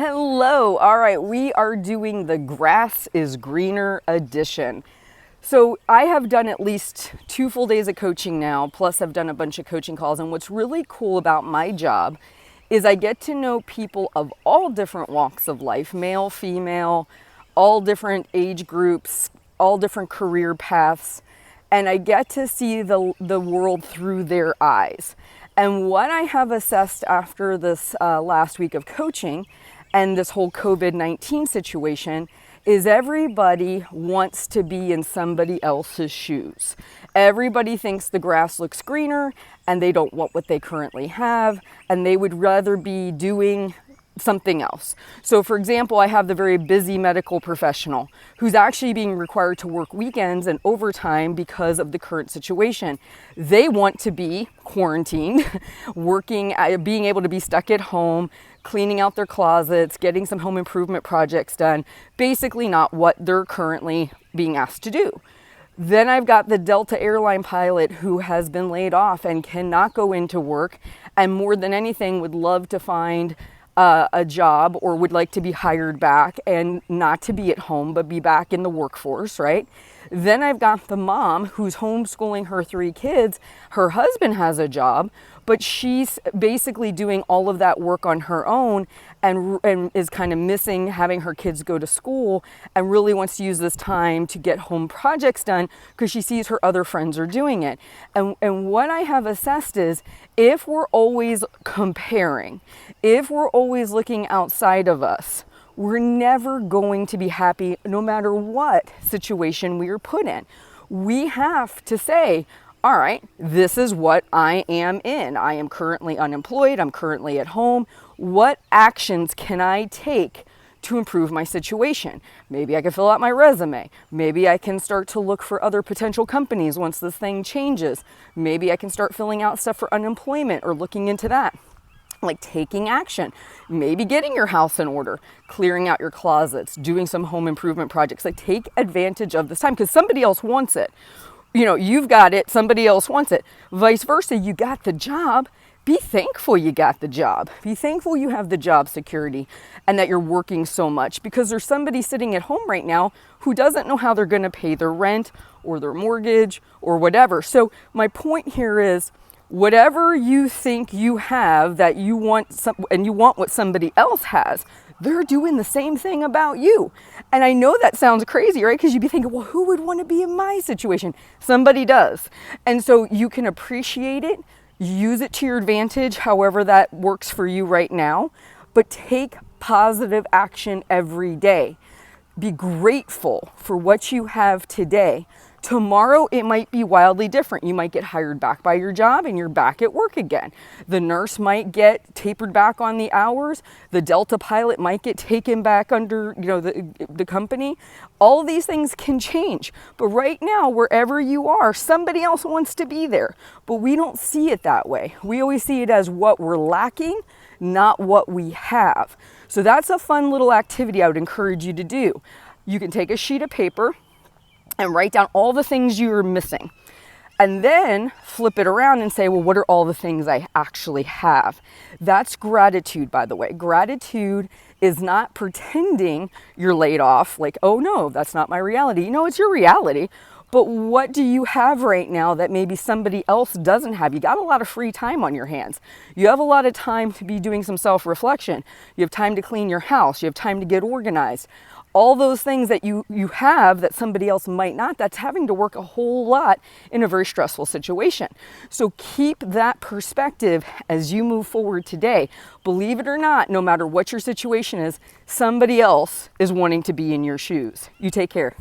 Hello. All right, we are doing the Grass is Greener edition. So I have done at least 2 full days of coaching now, plus I've done a bunch of coaching calls. And what's really cool about my job is I get to know people of all different walks of life, male, female, all different age groups, all different career paths. And I get to see the world through their eyes. And what I have assessed after this last week of coaching and this whole COVID-19 situation is everybody wants to be in somebody else's shoes. Everybody thinks the grass looks greener and they don't want what they currently have, and they would rather be doing something else. So for example, I have the very busy medical professional who's actually being required to work weekends and overtime because of the current situation. They want to be quarantined, working, being able to be stuck at home, cleaning out their closets, getting some home improvement projects done, basically not what they're currently being asked to do. Then I've got the Delta airline pilot who has been laid off and cannot go into work, and more than anything would love to find a job or would like to be hired back and not to be at home but be back in the workforce, right? Then I've got the mom who's homeschooling her 3 kids. Her husband has a job, but she's basically doing all of that work on her own and is kind of missing having her kids go to school and really wants to use this time to get home projects done because she sees her other friends are doing it. And what I have assessed is if we're always comparing, if we're always looking outside of us, we're never going to be happy no matter what situation we are put in. We have to say, all right, this is what I am in. I am currently unemployed. I'm currently at home. What actions can I take to improve my situation? Maybe I can fill out my resume. Maybe I can start to look for other potential companies once this thing changes. Maybe I can start filling out stuff for unemployment or looking into that. Like taking action, maybe getting your house in order, clearing out your closets, doing some home improvement projects. Like take advantage of this time because somebody else wants it. You know, you've got it, somebody else wants it. Vice versa, you got the job. Be thankful you got the job. Be thankful you have the job security and that you're working so much, because there's somebody sitting at home right now who doesn't know how they're going to pay their rent or their mortgage or whatever. So my point here is, whatever you think you have that you want and you want what somebody else has, they're doing the same thing about you. And I know that sounds crazy, right? Because you'd be thinking, well, who would want to be in my situation? Somebody does. And so you can appreciate it, use it to your advantage, however that works for you right now, but take positive action every day. Be grateful for what you have today. Tomorrow, it might be wildly different. You might get hired back by your job and you're back at work again. The nurse might get tapered back on the hours. The Delta pilot might get taken back under, the company. All these things can change. But right now, wherever you are, somebody else wants to be there. But we don't see it that way. We always see it as what we're lacking, not what we have. So that's a fun little activity I would encourage you to do. You can take a sheet of paper and write down all the things you're missing. And then flip it around and say, well, what are all the things I actually have? That's gratitude, by the way. Gratitude is not pretending you're laid off, like, oh no, that's not my reality. No, it's your reality. But what do you have right now that maybe somebody else doesn't have? You got a lot of free time on your hands. You have a lot of time to be doing some self-reflection. You have time to clean your house. You have time to get organized. All those things that you have that somebody else might not, that's having to work a whole lot in a very stressful situation. So keep that perspective as you move forward today. Believe it or not, no matter what your situation is, somebody else is wanting to be in your shoes. You take care.